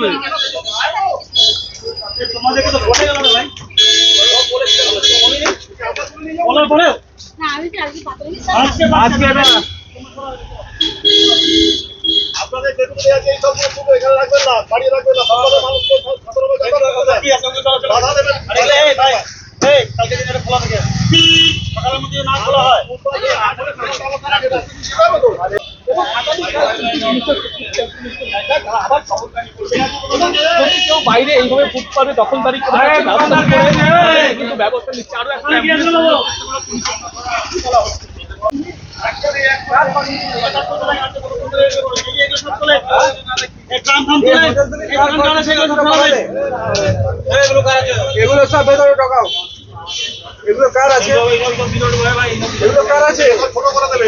হবে। তোমাদেরকে তো বলে গেল ভাই, বলার পরে আজকে আপনাদের যেগুলো আছে এই সব এখানে রাখবেন না, বাড়িয়ে রাখবেন না, সমাজের মানুষকে বাধা দেবেন। ভাই এই কালকে দিনে খোলা থাকে, সকালের মধ্যে না খোলা হয় বাইরে এইভাবে ফুটপাতে দখলদারি করে কিন্তু ব্যবস্থা নিচ্ছে আরো এগুলো সব ভেতরে ঢোকাও। এগুলো কার আছে? এগুলো কার আছে? ছোট করে দেবে।